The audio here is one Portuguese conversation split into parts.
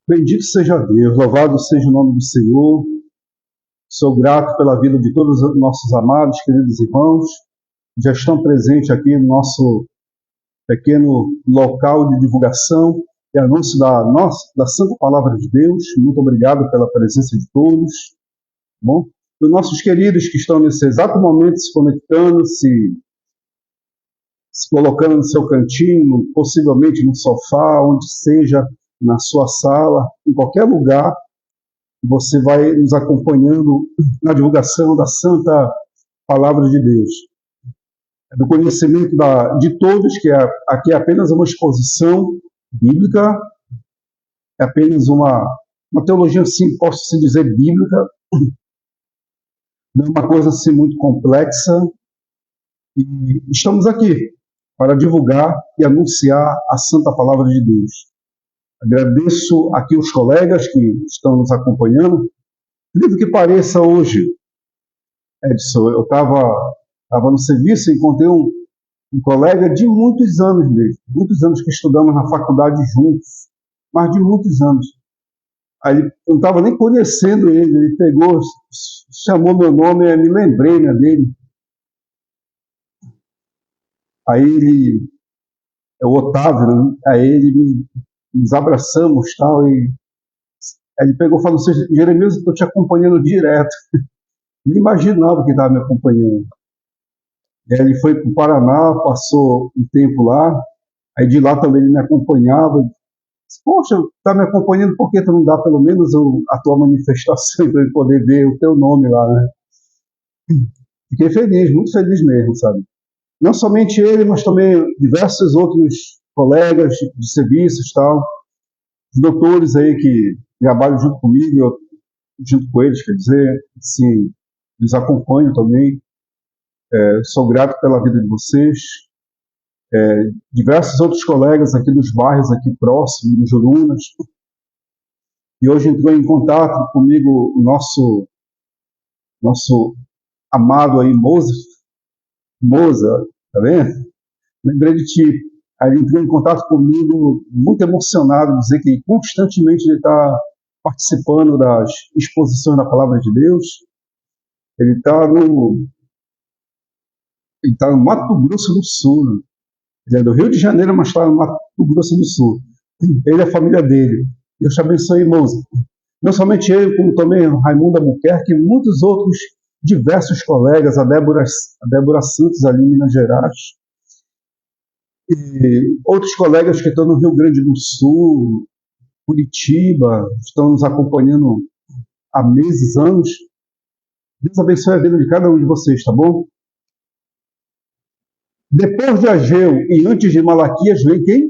Bendito seja Deus, louvado seja o nome do Senhor. Sou grato pela vida de todos os nossos amados, queridos irmãos, que já estão presentes aqui no nosso pequeno local de divulgação e anúncio da Santa Palavra de Deus. Muito obrigado pela presença de todos. Bom, dos nossos queridos que estão nesse exato momento se conectando, se colocando no seu cantinho, possivelmente no sofá, onde seja, na sua sala, em qualquer lugar, você vai nos acompanhando na divulgação da Santa Palavra de Deus. É do conhecimento de todos que aqui é apenas uma exposição bíblica, é apenas uma teologia, assim, posso dizer, bíblica, não é uma coisa assim muito complexa, e estamos aqui para divulgar e anunciar a Santa Palavra de Deus. Agradeço aqui os colegas que estão nos acompanhando. Incrível que pareça, hoje, Edson, eu estava no serviço e encontrei um colega de muitos anos mesmo, muitos anos que estudamos na faculdade juntos, mas de muitos anos. Aí eu não estava nem conhecendo ele pegou, chamou meu nome, eu me lembrei, né, dele. Aí ele, é o Otávio, né? Aí nos abraçamos tal, e aí ele pegou e falou assim: Jeremias, eu estou te acompanhando direto. Nem imaginava que estava me acompanhando. E aí ele foi para o Paraná, passou um tempo lá, aí de lá também ele me acompanhava. Disse, poxa, está me acompanhando, por que tu não dá pelo menos a tua manifestação para eu poder ver o teu nome lá, né? Fiquei feliz, muito feliz mesmo, sabe? Não somente ele, mas também diversos outros colegas de serviços, tal, os doutores aí que trabalham junto comigo, eu, junto com eles, quer dizer, sim, eles acompanham também. Sou grato pela vida de vocês. Diversos outros colegas aqui dos bairros aqui próximos, dos Jurunas. E hoje entrou em contato comigo o nosso amado aí, Moza, tá vendo? Lembrei de ti. Aí ele entrou em contato comigo, muito emocionado, dizer que constantemente ele está participando das exposições da Palavra de Deus. Ele está no Mato Grosso do Sul. Né? Ele é do Rio de Janeiro, mas está no Mato Grosso do Sul. Ele e a família dele. Deus te abençoe, Moza. Não somente ele, como também Raimundo Albuquerque e muitos outros diversos colegas, a Débora Santos ali em Minas Gerais, e outros colegas que estão no Rio Grande do Sul, Curitiba, estão nos acompanhando há meses, anos. Deus abençoe a vida de cada um de vocês, tá bom? Depois de Ageu e antes de Malaquias, vem quem?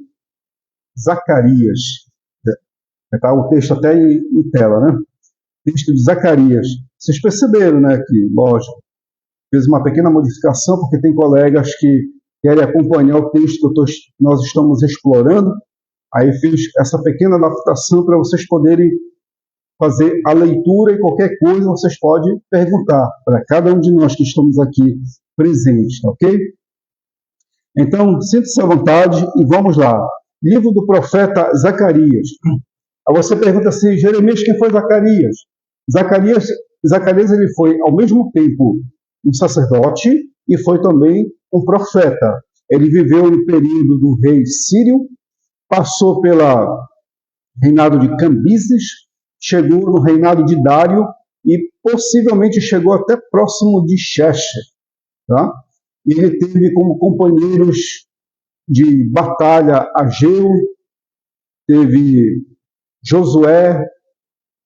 Zacarias. Está o texto até em tela, né? Texto de Zacarias. Vocês perceberam, né, que, lógico, fiz uma pequena modificação, porque tem colegas que querem acompanhar o texto que nós estamos explorando. Aí fiz essa pequena adaptação para vocês poderem fazer a leitura e qualquer coisa vocês podem perguntar para cada um de nós que estamos aqui presentes, ok? Então, sinta-se à vontade e vamos lá. Livro do profeta Zacarias. Aí você pergunta assim, Jeremias, quem foi Zacarias? Zacarias ele foi, ao mesmo tempo, um sacerdote e foi também um profeta. Ele viveu no período do rei Sírio, passou pelo reinado de Cambises, chegou no reinado de Dário e possivelmente chegou até próximo de Xerxes. Tá? E ele teve como companheiros de batalha Ageu, teve Josué,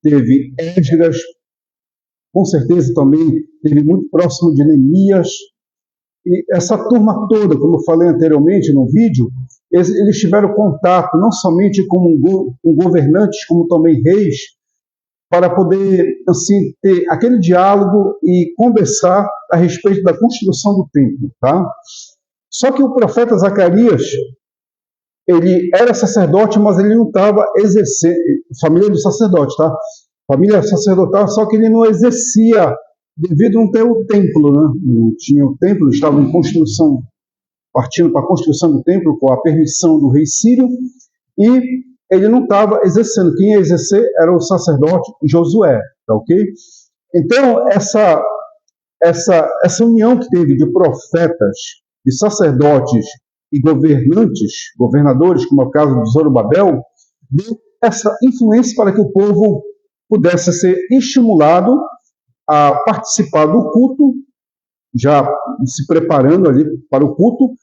teve Esdras, com certeza também teve muito próximo de Neemias. E essa turma toda, como eu falei anteriormente no vídeo, eles tiveram contato não somente com governantes, como também reis, para poder assim, ter aquele diálogo e conversar a respeito da construção do templo. Tá? Só que o profeta Zacarias, ele era sacerdote, mas ele não estava exercendo, família do sacerdote, tá? Família sacerdotal, só que ele não exercia, devido a não ter o templo, né? Não tinha o templo, estava em construção, partindo para a construção do templo, com a permissão do rei Sírio, e ele não estava exercendo. Quem ia exercer era o sacerdote Josué, tá ok? Então, essa união que teve de profetas, de sacerdotes e governadores, como é o caso de Zorobabel, deu essa influência para que o povo pudesse ser estimulado a participar do culto, já se preparando ali para o culto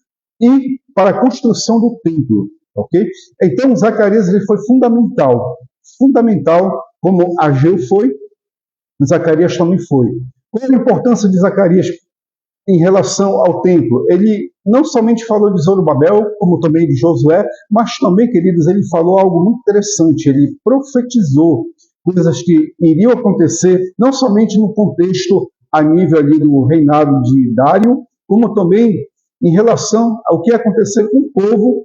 e para a construção do templo, ok? Então, Zacarias ele foi fundamental, como Ageu foi, Zacarias também foi. Qual é a importância de Zacarias em relação ao templo? Ele não somente falou de Zorobabel, como também de Josué, mas também, queridos, ele falou algo muito interessante. Ele profetizou coisas que iriam acontecer, não somente no contexto a nível ali do reinado de Dário, como também em relação ao que ia acontecer com o povo,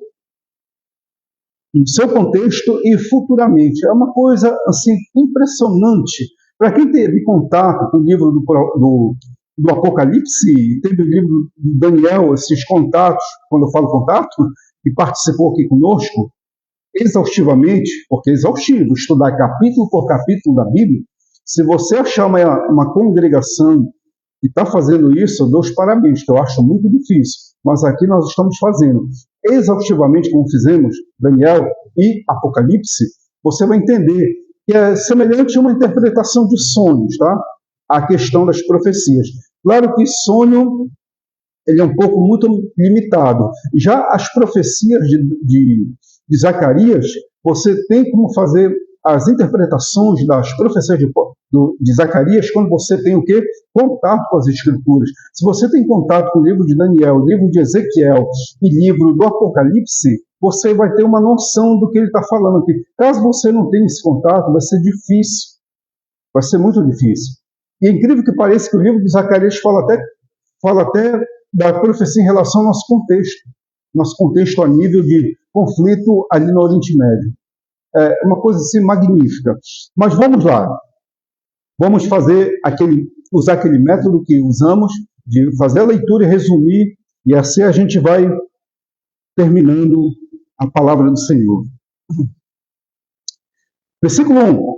no seu contexto e futuramente. É uma coisa assim impressionante. Para quem teve contato com o livro do Apocalipse, teve o livro do Daniel, esses contatos, quando eu falo contato, e participou aqui conosco, exaustivamente, porque é exaustivo, estudar capítulo por capítulo da Bíblia. Se você achar uma congregação que está fazendo isso, eu dou os parabéns, que eu acho muito difícil. Mas aqui nós estamos fazendo exaustivamente, como fizemos, Daniel e Apocalipse, você vai entender que é semelhante a uma interpretação de sonhos, tá? A questão das profecias. Claro que sonho ele é um pouco muito limitado. Já as profecias de Zacarias, você tem como fazer as interpretações das profecias de Zacarias quando você tem o quê? Contato com as Escrituras. Se você tem contato com o livro de Daniel, o livro de Ezequiel e livro do Apocalipse, você vai ter uma noção do que ele está falando aqui. Caso você não tenha esse contato, vai ser difícil. Vai ser muito difícil. E é incrível que pareça que o livro de Zacarias fala até da profecia em relação ao nosso contexto a nível de conflito ali no Oriente Médio. É uma coisa assim magnífica. Mas vamos lá. Vamos usar aquele método que usamos de fazer a leitura e resumir, e assim a gente vai terminando a palavra do Senhor. Versículo 1.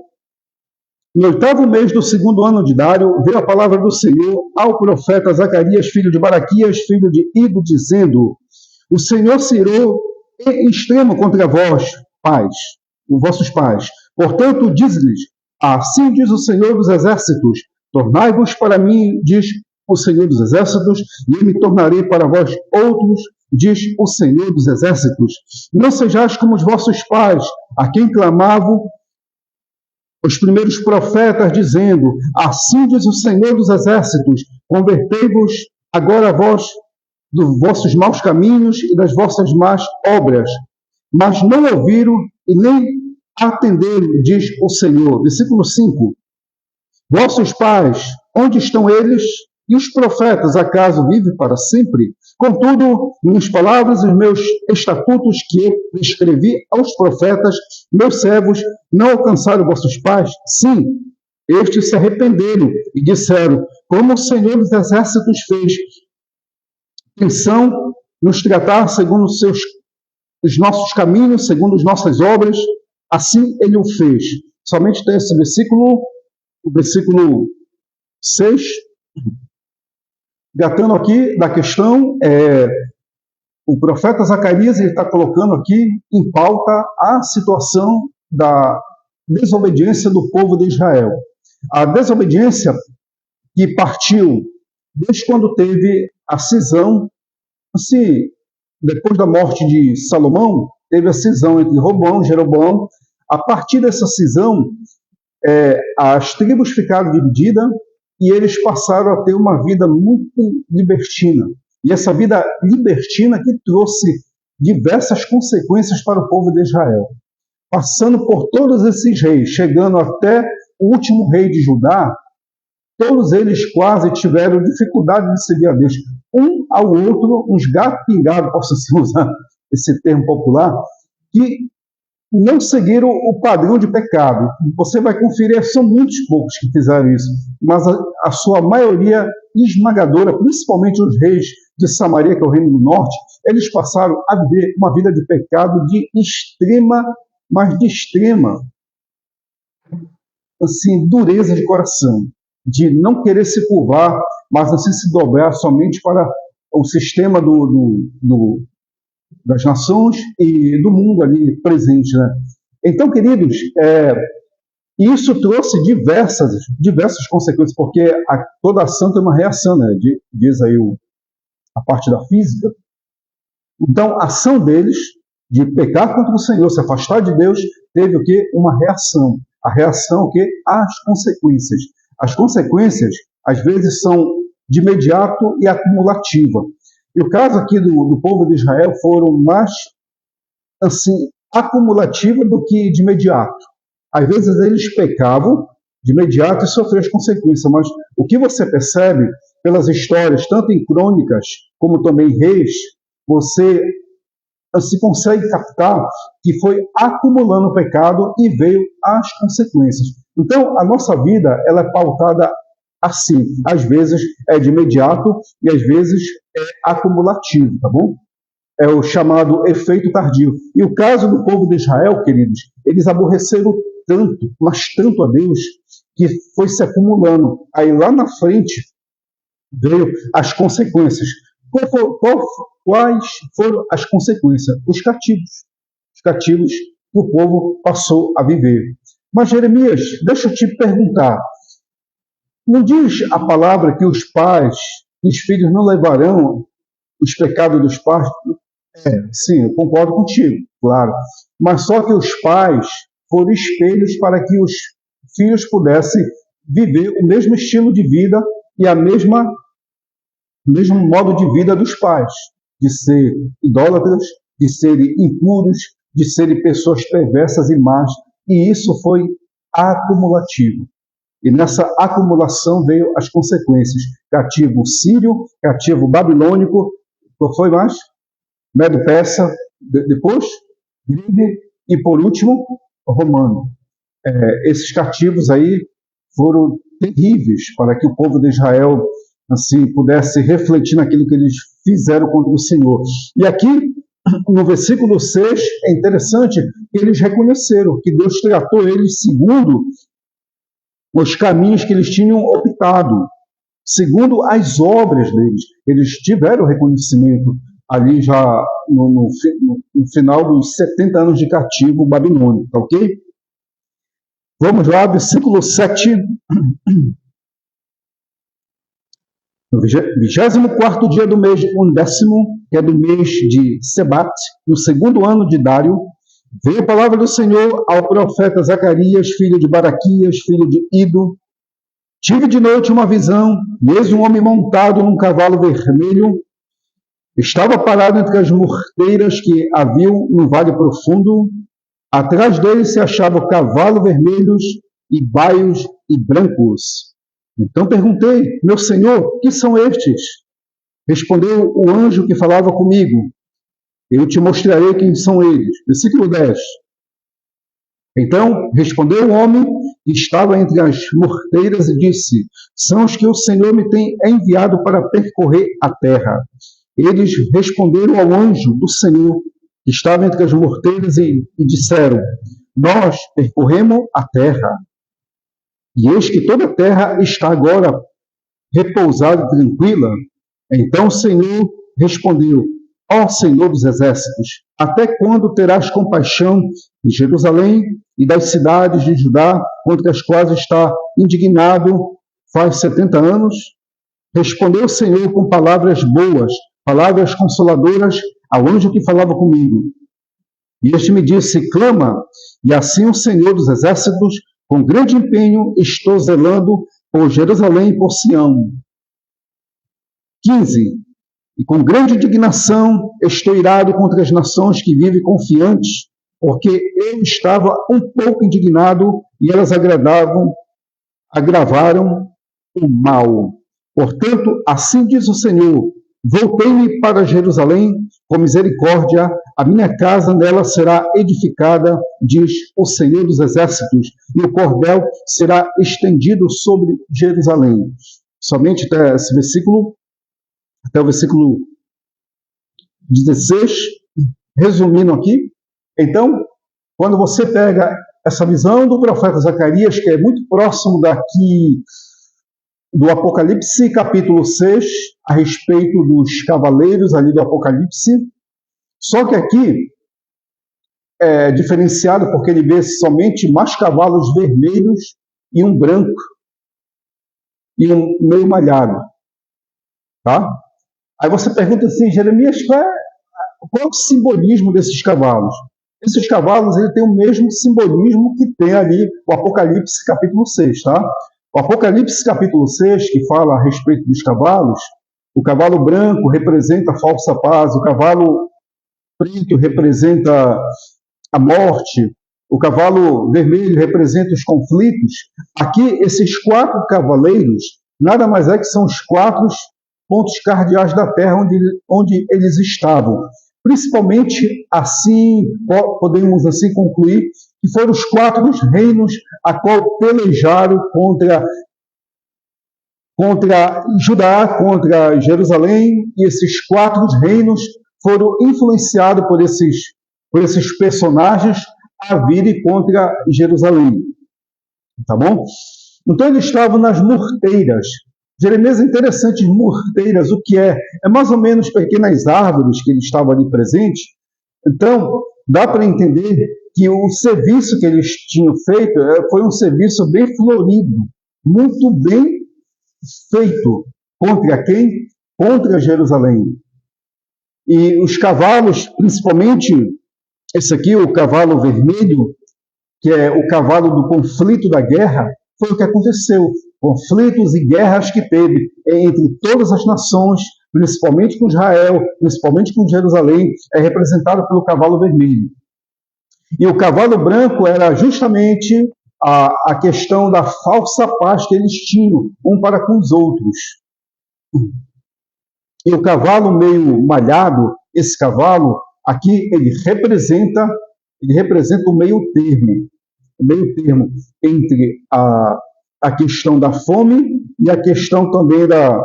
No 8º mês do 2º ano de Dário, veio a palavra do Senhor ao profeta Zacarias, filho de Baraquias, filho de Ido, dizendo: O Senhor se irou em extremo contra vós, pais, os vossos pais. Portanto, diz-lhes: Assim diz o Senhor dos Exércitos: Tornai-vos para mim, diz o Senhor dos Exércitos, e eu me tornarei para vós outros, diz o Senhor dos Exércitos. Não sejais como os vossos pais, a quem clamavam os primeiros profetas, dizendo: Assim diz o Senhor dos Exércitos: Convertei-vos agora vós dos vossos maus caminhos e das vossas más obras. Mas não ouviram e nem atenderam, diz o Senhor. Versículo 5. Vossos pais, onde estão eles? E os profetas, acaso vivem para sempre? Contudo, minhas palavras e os meus estatutos que eu escrevi aos profetas, meus servos, não alcançaram vossos pais? Sim, estes se arrependeram e disseram: Como o Senhor dos Exércitos fez, pensam nos tratar segundo os nossos caminhos, segundo as nossas obras, assim ele o fez. Somente tem esse versículo, o versículo 6, gatando aqui da questão, o profeta Zacarias está colocando aqui em pauta a situação da desobediência do povo de Israel. A desobediência que partiu desde quando teve a cisão, assim, depois da morte de Salomão, teve a cisão entre Roboão e Jeroboão. A partir dessa cisão, as tribos ficaram divididas e eles passaram a ter uma vida muito libertina. E essa vida libertina que trouxe diversas consequências para o povo de Israel. Passando por todos esses reis, chegando até o último rei de Judá, todos eles quase tiveram dificuldade de seguir a Deus. Um ao outro, uns gatos pingados, posso usar esse termo popular, que não seguiram o padrão de pecado. Você vai conferir, são muitos poucos que fizeram isso, mas a sua maioria esmagadora, principalmente os reis de Samaria, que é o reino do norte, eles passaram a viver uma vida de pecado de extrema mas de extrema, assim, dureza de coração, de não querer se curvar, mas assim se dobrar somente para o sistema das nações e do mundo ali presente, né? Então, queridos, isso trouxe diversas consequências, porque toda ação tem uma reação, né? Diz aí a parte da física. Então, a ação deles de pecar contra o Senhor, se afastar de Deus, teve o quê? Uma reação. A reação, o quê? As consequências. As consequências, às vezes, são de imediato e acumulativa. E o caso aqui do povo de Israel foram mais, assim, acumulativa do que de imediato. Às vezes eles pecavam de imediato e sofriam as consequências, mas o que você percebe pelas histórias, tanto em crônicas como também em reis, você se consegue captar que foi acumulando o pecado e veio as consequências. Então, a nossa vida ela é pautada assim. Às vezes é de imediato e às vezes é acumulativo, tá bom? É o chamado efeito tardio. E o caso do povo de Israel, queridos, eles aborreceram tanto, mas tanto a Deus, que foi se acumulando. Aí lá na frente veio as consequências. Quais foram as consequências? Os cativos que o povo passou a viver. Mas, Jeremias, deixa eu te perguntar, não diz a palavra que os pais e os filhos não levarão os pecados dos pais? Sim, eu concordo contigo, claro. Mas só que os pais foram espelhos para que os filhos pudessem viver o mesmo estilo de vida e o mesmo modo de vida dos pais, de ser idólatras, de serem impuros, de serem pessoas perversas e más, e isso foi acumulativo. E nessa acumulação veio as consequências. Cativo sírio, cativo babilônico, qual foi mais? Medo-persa, depois grego e por último romano. Esses cativos aí foram terríveis para que o povo de Israel assim pudesse refletir naquilo que eles fizeram contra o Senhor. E aqui no versículo 6 é interessante que eles reconheceram que Deus tratou eles segundo os caminhos que eles tinham optado, segundo as obras deles. Eles tiveram reconhecimento ali já no final dos 70 anos de cativo babilônico, tá ok? Vamos lá, versículo 7. No 24º dia do mês 11º, que é do mês de Sebat, no segundo ano de Dário, veio a palavra do Senhor ao profeta Zacarias, filho de Baraquias, filho de Ido. Tive de noite uma visão, mesmo um homem montado num cavalo vermelho, estava parado entre as morteiras que haviam no vale profundo. Atrás dele se achavam cavalos vermelhos e baios e brancos. Então perguntei, meu senhor, que são estes? Respondeu o anjo que falava comigo, eu te mostrarei quem são eles. Versículo 10. Então respondeu o homem que estava entre as morteiras e disse, são os que o Senhor me tem enviado para percorrer a terra. Eles responderam ao anjo do Senhor, que estava entre as morteiras, e disseram, nós percorremos a terra, e eis que toda a terra está agora repousada e tranquila. Então o Senhor respondeu, ó Senhor dos exércitos, até quando terás compaixão de Jerusalém e das cidades de Judá, contra as quais está indignado faz 70 anos? Respondeu o Senhor com palavras boas, palavras consoladoras ao anjo que falava comigo. E este me disse, clama, e assim o Senhor dos exércitos, com grande empenho, estou zelando por Jerusalém e por Sião. 15. E com grande indignação estou irado contra as nações que vivem confiantes, porque eu estava um pouco indignado e elas agravaram o mal. Portanto, assim diz o Senhor, voltei-me para Jerusalém com misericórdia, a minha casa nela será edificada, diz o Senhor dos exércitos, e o cordel será estendido sobre Jerusalém. Somente até esse versículo, até o versículo 16, resumindo aqui. Então, quando você pega essa visão do profeta Zacarias, que é muito próximo daqui do Apocalipse, capítulo 6, a respeito dos cavaleiros ali do Apocalipse, só que aqui é diferenciado porque ele vê somente mais cavalos vermelhos e um branco e um meio malhado, tá? Aí você pergunta assim, Jeremias, qual é o simbolismo desses cavalos? Esses cavalos ele tem o mesmo simbolismo que tem ali o Apocalipse capítulo 6, tá? O Apocalipse capítulo 6, que fala a respeito dos cavalos, o cavalo branco representa a falsa paz, o cavalo preto representa a morte, o cavalo vermelho representa os conflitos. Aqui, esses 4 cavaleiros, nada mais é que são os 4 pontos cardeais da Terra onde eles estavam. Principalmente, assim, podemos assim concluir, que foram os 4 reinos a qual pelejaram contra Judá, contra Jerusalém, e esses 4 reinos foram influenciados por esses personagens a virem contra Jerusalém. Tá bom? Então eles estavam nas murteiras. Jeremias é interessante, murteiras, o que é? É mais ou menos pequenas árvores que eles estavam ali presentes. Então, dá para entender que o serviço que eles tinham feito foi um serviço bem florido, muito bem feito. Contra quem? Contra Jerusalém. E os cavalos, principalmente esse aqui, o cavalo vermelho, que é o cavalo do conflito da guerra, foi o que aconteceu. Conflitos e guerras que teve entre todas as nações, principalmente com Israel, principalmente com Jerusalém, é representado pelo cavalo vermelho. E o cavalo branco era justamente a questão da falsa paz que eles tinham um para com os outros. E o cavalo meio malhado, esse cavalo, aqui ele representa o meio termo entre a questão da fome e a questão também da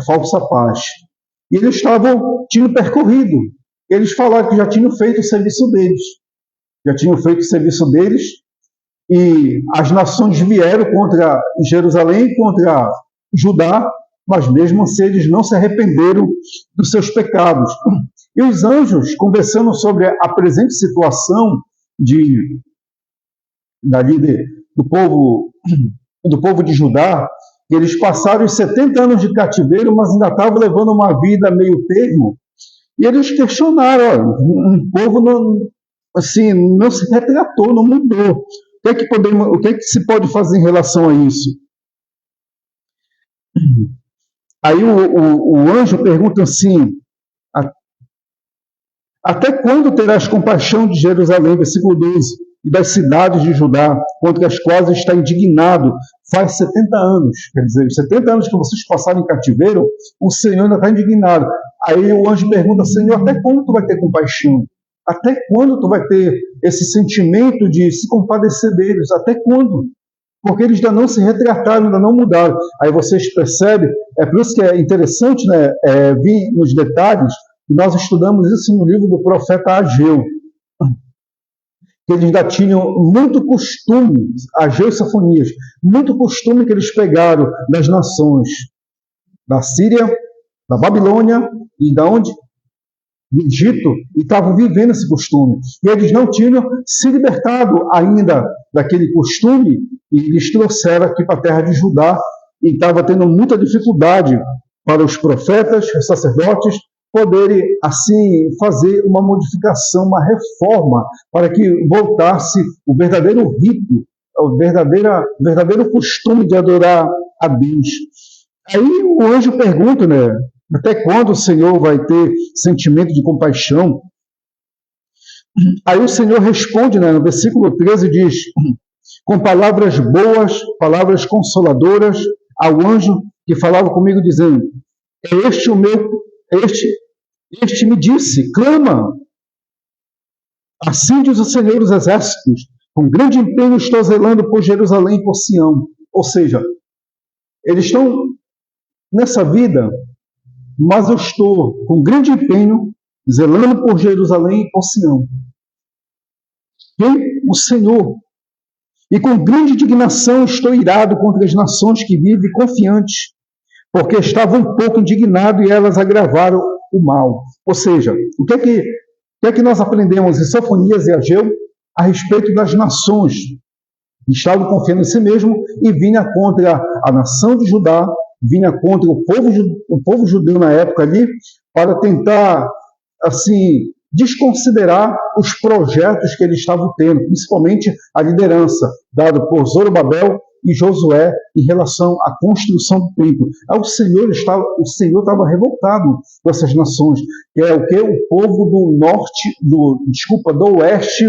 falsa paz. E eles tinham percorrido, eles falaram que já tinham feito o serviço deles, e as nações vieram contra Jerusalém, contra Judá, mas mesmo assim eles não se arrependeram dos seus pecados. E os anjos, conversando sobre a presente situação do povo de Judá, eles passaram os 70 anos de cativeiro, mas ainda estavam levando uma vida meio termo, e eles questionaram, o povo não se retratou, não mudou. O que é que se pode fazer em relação a isso? Aí o anjo pergunta assim, até quando terás compaixão de Jerusalém, versículo 12, e das cidades de Judá, contra as quais está indignado, faz 70 anos, quer dizer, os 70 anos que vocês passaram em cativeiro, o Senhor ainda está indignado. Aí o anjo pergunta, Senhor, até quando tu vai ter compaixão? Até quando tu vai ter esse sentimento de se compadecer deles? Até quando? Porque eles ainda não se retrataram, ainda não mudaram. Aí vocês percebem, é por isso que é interessante, né, vir nos detalhes, e nós estudamos isso no livro do profeta Ageu, que eles ainda tinham muito costume, Ageu e Sofonias, muito costume que eles pegaram das nações, da Síria, da Babilônia e da onde? Do Egito, e estavam vivendo esse costume. E eles não tinham se libertado ainda daquele costume, e eles trouxeram aqui para a terra de Judá, e estava tendo muita dificuldade para os profetas, os sacerdotes, poderem, assim, fazer uma modificação, uma reforma, para que voltasse o verdadeiro rito, o verdadeiro costume de adorar a Deus. Aí o anjo pergunta, né, até quando o Senhor vai ter sentimento de compaixão? Aí o Senhor responde, né, no versículo 13, diz, com palavras boas, palavras consoladoras, ao anjo que falava comigo, dizendo, este me disse, clama. Assim diz o Senhor dos Exércitos, com grande empenho estou zelando por Jerusalém e por Sião. Ou seja, eles estão nessa vida, mas eu estou com grande empenho zelando por Jerusalém e por Sião. Quem? O Senhor. E com grande indignação estou irado contra as nações que vivem confiantes, porque estava um pouco indignado e elas agravaram o mal. Ou seja, o que é que nós aprendemos em Sofonias e Ageu a respeito das nações que estavam confiando em si mesmo e vinha contra a nação de Judá, vinha contra o povo judeu na época ali, para tentar, assim, desconsiderar os projetos que eles estavam tendo, principalmente a liderança dada por Zorobabel e Josué em relação à construção do templo. O Senhor estava revoltado com essas nações, que é o que? O povo do norte, do oeste,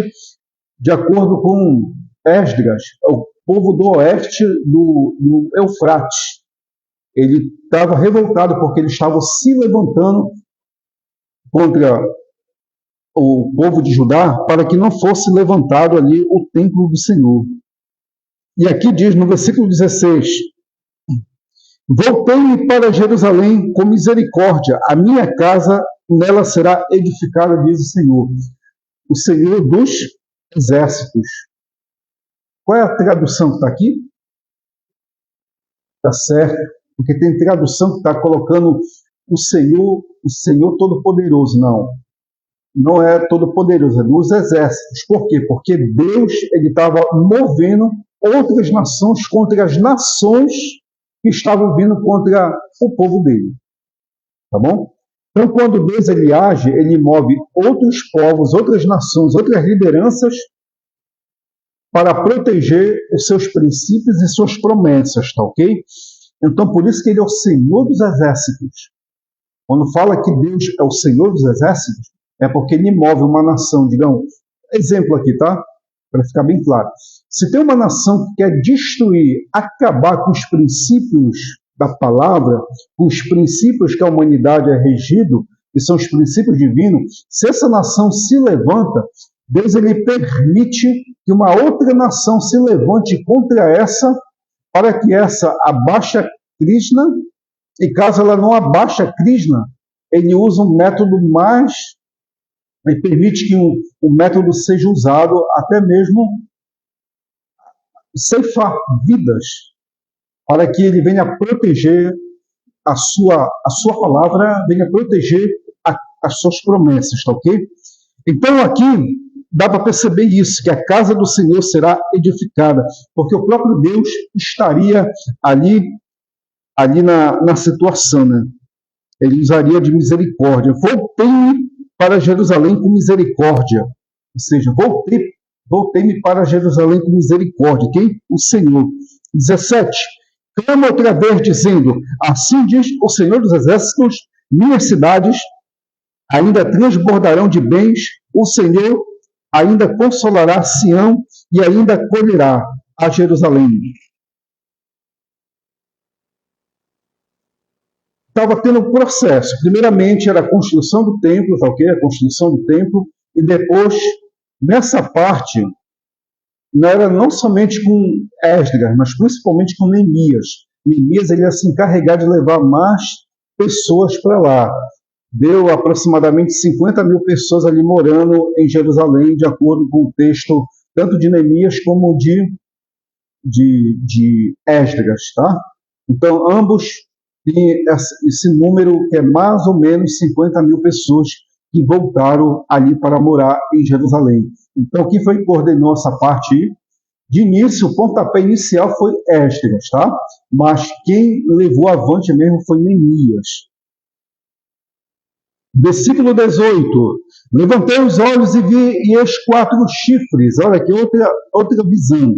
de acordo com Esdras, o povo do oeste do Eufrates. Ele estava revoltado porque eles estavam se levantando contra o povo de Judá para que não fosse levantado ali o templo do Senhor. E aqui diz no versículo 16: voltei-me para Jerusalém com misericórdia, a minha casa nela será edificada, diz o Senhor dos exércitos. Qual é a tradução que está aqui? Está certo, porque tem tradução que está colocando o Senhor Todo-Poderoso. Não é Todo-Poderoso, é dos exércitos. Por quê? Porque Deus estava movendo outras nações contra as nações que estavam vindo contra o povo dele. Tá bom? Então, quando Deus ele age, ele move outros povos, outras nações, outras lideranças para proteger os seus princípios e suas promessas, tá ok? Então, por isso que ele é o Senhor dos exércitos. Quando fala que Deus é o Senhor dos exércitos, é porque ele move uma nação, digamos, exemplo aqui, tá? Para ficar bem claro. Se tem uma nação que quer destruir, acabar com os princípios da palavra, com os princípios que a humanidade é regido, que são os princípios divinos, se essa nação se levanta, Deus ele permite que uma outra nação se levante contra essa, para que essa abaixe a Krishna, e caso ela não abaixe a Krishna, ele usa um método mais, ele permite que o método seja usado até mesmo ceifar vidas, para que ele venha proteger a sua palavra, venha proteger as suas promessas, tá ok? Então aqui dá para perceber isso, que a casa do Senhor será edificada, porque o próprio Deus estaria ali na situação, né? Ele usaria de misericórdia. Voltei-me para Jerusalém com misericórdia. Ou seja, voltei-me para Jerusalém com misericórdia. Quem? O Senhor. 17. Clama outra vez, dizendo: assim diz o Senhor dos Exércitos, minhas cidades ainda transbordarão de bens, o Senhor ainda consolará Sião e ainda acolherá a Jerusalém. Estava tendo um processo. Primeiramente era a construção do templo, tá ok? A construção do templo, e depois, nessa parte, não era não somente com Esdras, mas principalmente com Neemias. Neemias ele ia se encarregar de levar mais pessoas para lá. Deu aproximadamente 50 mil pessoas ali morando em Jerusalém, de acordo com o texto tanto de Neemias como de Esdras, tá? Então, ambos têm esse número que é mais ou menos 50 mil pessoas que voltaram ali para morar em Jerusalém. Então, quem foi que coordenou essa parte aí? De início, o pontapé inicial foi Esdras, tá? Mas quem levou avante mesmo foi Neemias. Versículo 18. Levantei os olhos e vi e eis 4 chifres. Olha aqui, outra visão.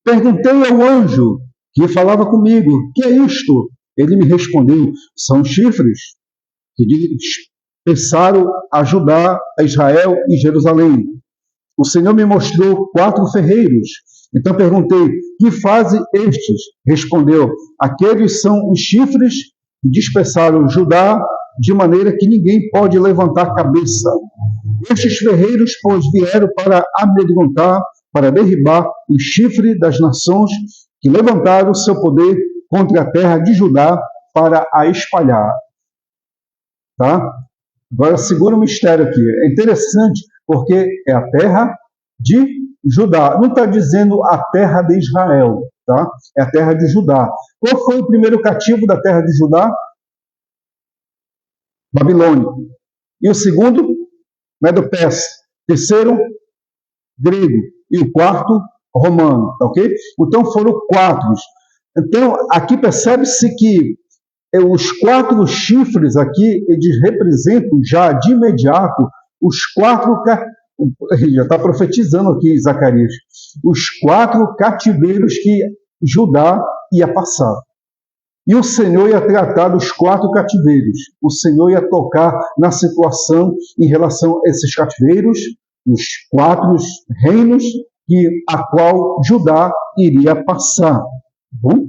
Perguntei ao anjo que falava comigo: que é isto? Ele me respondeu: são chifres que dispersaram a Judá, a Israel e Jerusalém. O Senhor me mostrou 4 ferreiros. Então perguntei: que fazem estes? Respondeu: aqueles são os chifres que dispersaram Judá, de maneira que ninguém pode levantar a cabeça. Estes ferreiros, pois, vieram para amedrontar, para derribar o chifre das nações que levantaram seu poder contra a terra de Judá para a espalhar. Tá? Agora, segura o mistério aqui. É interessante porque é a terra de Judá. Não está dizendo a terra de Israel, tá? É a terra de Judá. Qual foi o primeiro cativo da terra de Judá? Babilônia. E o segundo? Medo-Persa. Terceiro? Grego. E o quarto? Romano. Tá ok? Então foram 4. Então aqui percebe-se que os 4 chifres aqui, eles representam já de imediato os 4, já está profetizando aqui Zacarias, os 4 cativeiros que Judá ia passar. E o Senhor ia tratar dos 4 cativeiros. O Senhor ia tocar na situação em relação a esses cativeiros, os 4 reinos a qual Judá iria passar. Bom?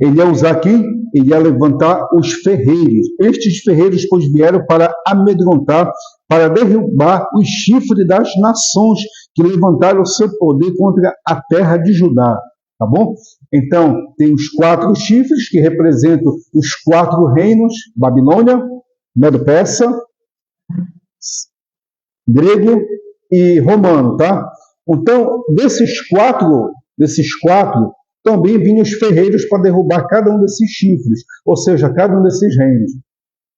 Ele ia usar aqui, ele ia levantar os ferreiros. Estes ferreiros, pois, vieram para amedrontar, para derrubar os chifres das nações que levantaram o seu poder contra a terra de Judá. Tá bom? Então, tem os 4 chifres que representam os 4 reinos: Babilônia, Medo-Persa, grego e romano, tá? Então, desses quatro, também vinham os ferreiros para derrubar cada um desses chifres, ou seja, cada um desses reinos.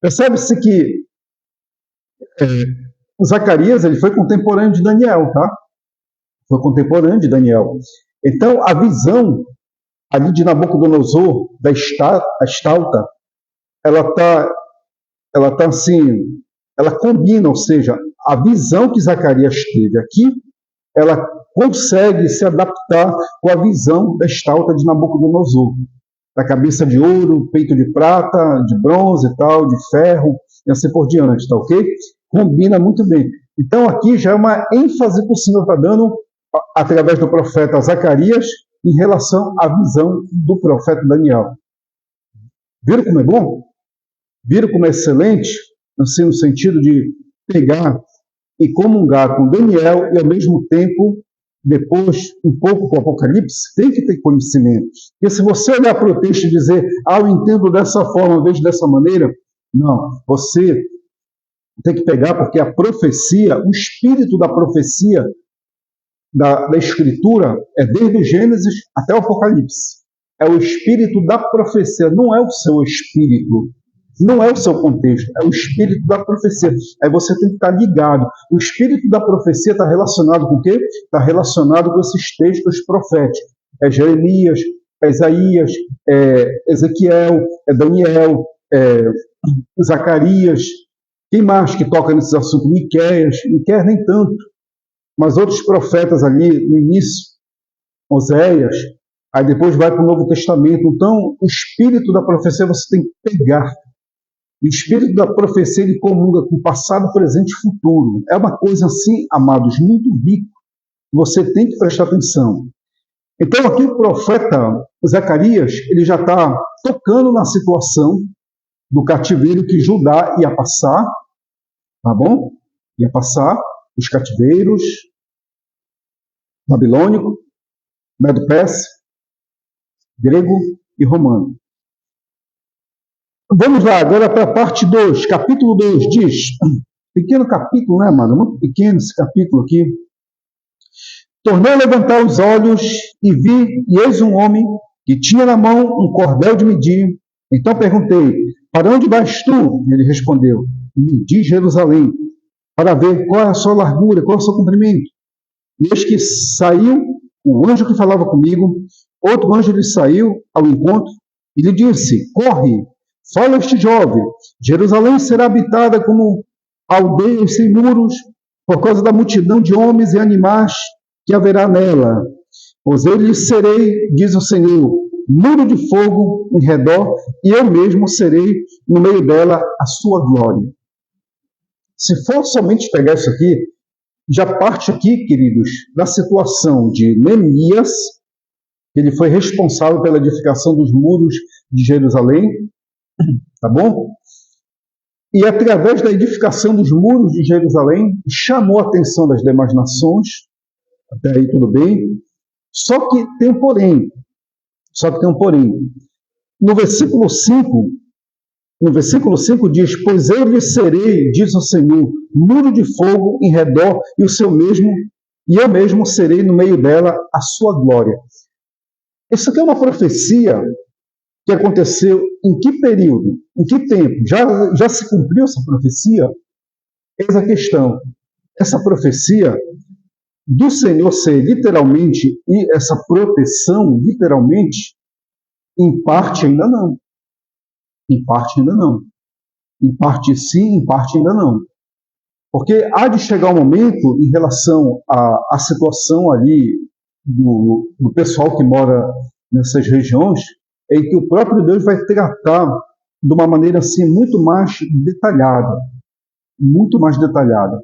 Percebe-se que Zacarias ele foi contemporâneo de Daniel, tá? Foi contemporâneo de Daniel. Então, a visão ali de Nabucodonosor, da estalta, ela tá assim, ela combina, ou seja, a visão que Zacarias teve aqui, ela consegue se adaptar com a visão da estalta de Nabucodonosor, da cabeça de ouro, peito de prata, de bronze e tal, de ferro, e assim por diante, tá ok? Combina muito bem. Então aqui já é uma ênfase que o Senhor está dando através do profeta Zacarias em relação à visão do profeta Daniel. Viram como é bom? Viram como é excelente? Assim, no sentido de pegar e comungar com Daniel e, ao mesmo tempo, depois, um pouco com o Apocalipse, tem que ter conhecimento. Porque se você olhar para o texto e dizer, eu entendo dessa forma, vejo dessa maneira, não. Você tem que pegar, porque a profecia, o espírito da profecia, da Escritura, é desde o Gênesis até o Apocalipse. É o espírito da profecia, não é o seu espírito. Não é o seu contexto, é o espírito da profecia. Aí você tem que estar ligado. O espírito da profecia está relacionado com o quê? Está relacionado com esses textos proféticos. É Jeremias, é Isaías, é Ezequiel, é Daniel, é Zacarias. Quem mais que toca nesses assuntos? Miqueias nem tanto. Mas outros profetas ali no início, Oséias, aí depois vai para o Novo Testamento. Então, o espírito da profecia você tem que pegar. E o espírito da profecia ele comunga com passado, presente e futuro. É uma coisa assim, amados, muito rica. Você tem que prestar atenção. Então aqui o profeta Zacarias, ele já está tocando na situação do cativeiro que Judá ia passar, tá bom? Ia passar os cativeiros babilônico, medo-persa, grego e romano. Vamos lá, agora para a parte 2, capítulo 2, diz, pequeno capítulo, né, mano? Muito pequeno esse capítulo aqui. Tornei a levantar os olhos e vi, e eis um homem que tinha na mão um cordel de medir. Então perguntei, para onde vais tu? Ele respondeu, medi Jerusalém, para ver qual é a sua largura, qual é o seu comprimento. E eis que saiu o anjo que falava comigo, outro anjo lhe saiu ao encontro e lhe disse, corre, fala este jovem, Jerusalém será habitada como aldeias sem muros, por causa da multidão de homens e animais que haverá nela. Pois eu lhe serei, diz o Senhor, muro de fogo em redor, e eu mesmo serei no meio dela a sua glória. Se for somente pegar isso aqui, já parte aqui, queridos, da situação de Neemias, ele foi responsável pela edificação dos muros de Jerusalém, tá bom? E através da edificação dos muros de Jerusalém, chamou a atenção das demais nações, até aí tudo bem, só que tem um porém. No versículo 5 diz, pois eu lhe serei, diz o Senhor, muro de fogo em redor, e e eu mesmo serei no meio dela a sua glória. Isso aqui é uma profecia que aconteceu em que período? Em que tempo? Já se cumpriu essa profecia? Eis a questão. Essa profecia do Senhor ser literalmente, e essa proteção, literalmente, em parte ainda não. Em parte ainda não. Em parte sim, em parte ainda não. Porque há de chegar um momento, em relação à situação ali do pessoal que mora nessas regiões, em que o próprio Deus vai tratar de uma maneira assim muito mais detalhada. Muito mais detalhada.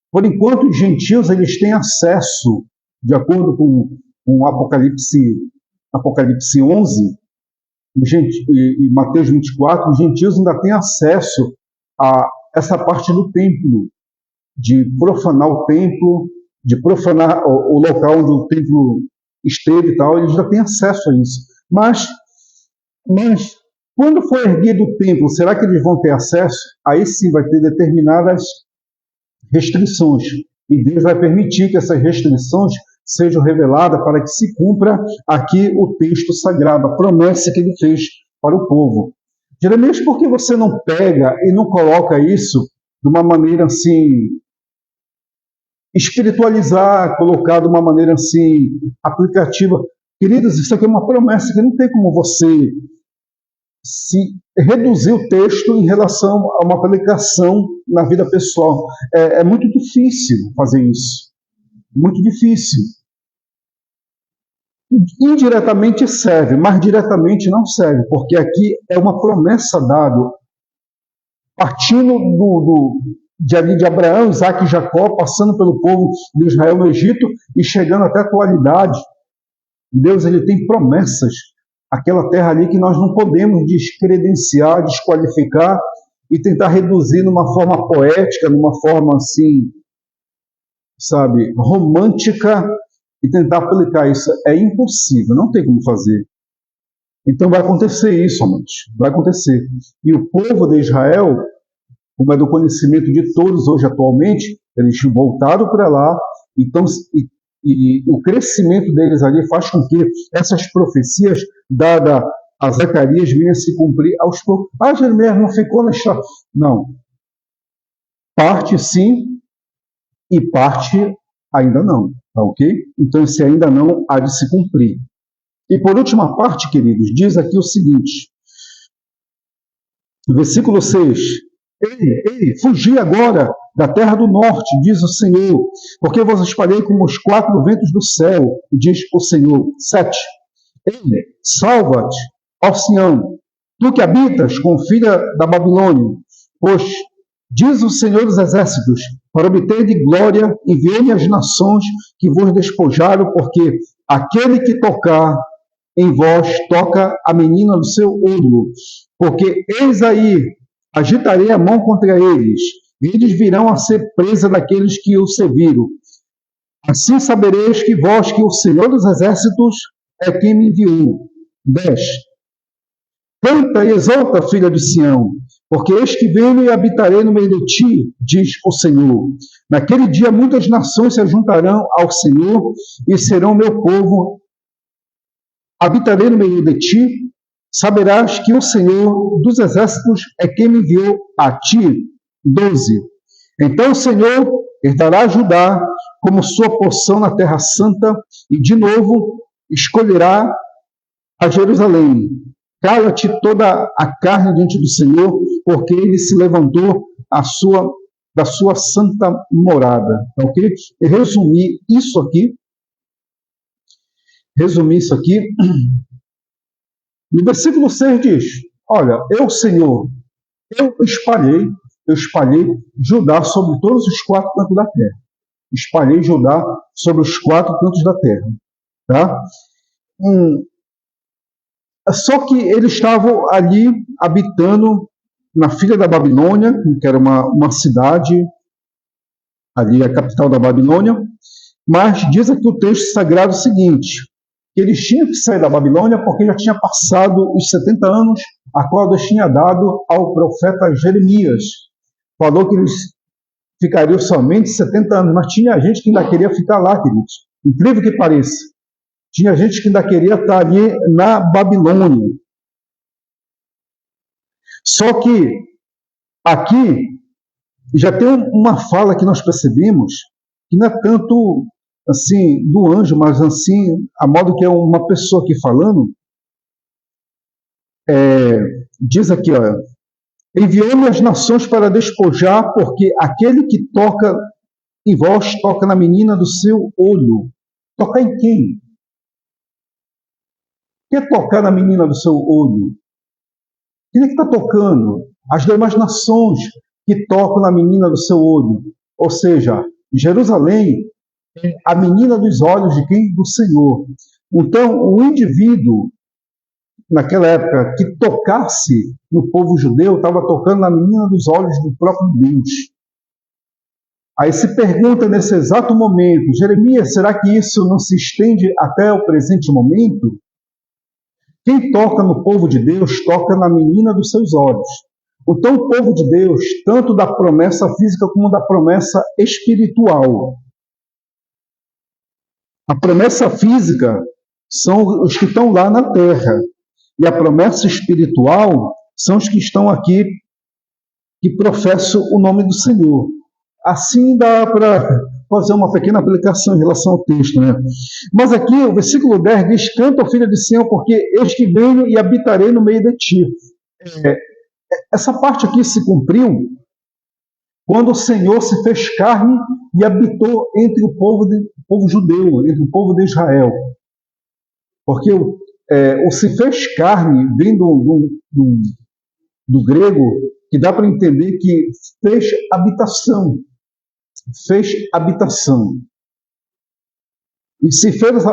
Por enquanto, os gentios eles têm acesso, de acordo com Apocalipse 11 e Mateus 24, os gentios ainda têm acesso a essa parte do templo, de profanar o templo, de profanar o local onde o templo esteve e tal, eles já têm acesso a isso. Mas quando for erguido o templo, será que eles vão ter acesso? Aí sim vai ter determinadas restrições. E Deus vai permitir que essas restrições sejam reveladas para que se cumpra aqui o texto sagrado, a promessa que ele fez para o povo. Jeremias, por que você não pega e não coloca isso de uma maneira assim, espiritualizar, colocar de uma maneira assim, aplicativa? Queridos, isso aqui é uma promessa que não tem como você se reduzir o texto em relação a uma aplicação na vida pessoal. É muito difícil fazer isso. Muito difícil. Indiretamente serve, mas diretamente não serve, porque aqui é uma promessa dada, partindo de Abraão, Isaac e Jacó, passando pelo povo de Israel no Egito e chegando até a atualidade. Deus ele tem promessas. Aquela terra ali que nós não podemos descredenciar, desqualificar e tentar reduzir numa forma poética, numa forma assim, sabe, romântica e tentar aplicar isso. É impossível, não tem como fazer. Então vai acontecer isso, amantes, vai acontecer. E o povo de Israel, como é do conhecimento de todos hoje atualmente, eles voltaram para lá, então, e o crescimento deles ali faz com que essas profecias dadas a Zacarias venham a se cumprir aos poucos. Ah, Jeremias não ficou na história. Não. Parte sim e parte ainda não. Tá ok? Então esse ainda não há de se cumprir. E por última parte, queridos, diz aqui o seguinte. Versículo 6. Ei, fugi agora da terra do norte, diz o Senhor, porque eu vos espalhei como os 4 ventos do céu, diz o Senhor. 7. Ei, salva-te, ó Sião, tu que habitas com filha da Babilônia, pois, diz o Senhor dos Exércitos, para obter de glória, enviei-me às nações que vos despojaram, porque aquele que tocar em vós toca a menina do seu olho, porque eis aí, agitarei a mão contra eles, e eles virão a ser presa daqueles que o serviram. Assim sabereis que vós, que o Senhor dos Exércitos é quem me enviou. 10. Canta e exalta, filha de Sião, porque eis que venho e habitarei no meio de ti, diz o Senhor. Naquele dia muitas nações se ajuntarão ao Senhor e serão meu povo. Habitarei no meio de ti, saberás que o Senhor dos Exércitos é quem me enviou a ti. 12. Então o Senhor dará Judá como sua porção na terra santa e de novo escolherá a Jerusalém. Cala-te toda a carne diante do Senhor, porque ele se levantou da sua santa morada. Ok? E resumir isso aqui. No versículo 6 diz, olha, eu, Senhor, eu espalhei Judá sobre todos os 4 cantos da terra. Espalhei Judá sobre os 4 cantos da terra. Tá? Só que eles estavam ali habitando na filha da Babilônia, que era uma cidade, ali a capital da Babilônia, mas diz aqui o texto sagrado o seguinte, que eles tinham que sair da Babilônia porque já tinha passado os 70 anos a qual Deus tinha dado ao profeta Jeremias. Falou que eles ficariam somente 70 anos, mas tinha gente que ainda queria ficar lá, queridos. Incrível que pareça. Tinha gente que ainda queria estar ali na Babilônia. Só que aqui já tem uma fala que nós percebemos que não é tanto assim do anjo, mas assim a modo que é uma pessoa aqui falando. Diz aqui, olha, enviou-me as nações para despojar, porque aquele que toca em vós toca na menina do seu olho. Tocar em quem? O que é tocar na menina do seu olho? Quem é que está tocando? As demais nações que tocam na menina do seu olho. Ou seja, Jerusalém é a menina dos olhos de quem? Do Senhor. Então, o indivíduo, naquela época, que tocasse no povo judeu, estava tocando na menina dos olhos do próprio Deus. Aí se pergunta nesse exato momento, Jeremias, será que isso não se estende até o presente momento? Quem toca no povo de Deus, toca na menina dos seus olhos. Então, o povo de Deus, tanto da promessa física como da promessa espiritual. A promessa física são os que estão lá na terra. E a promessa espiritual são os que estão aqui, que professam o nome do Senhor. Assim dá para fazer uma pequena aplicação em relação ao texto, né? Mas aqui o versículo 10 diz: canta, filha de Sião, porque eis que venho e habitarei no meio de ti. Essa parte aqui se cumpriu quando o Senhor se fez carne e habitou entre o povo judeu, entre o povo de Israel. Porque o se fez carne vem do grego, que dá para entender que fez habitação. Fez habitação. E se fez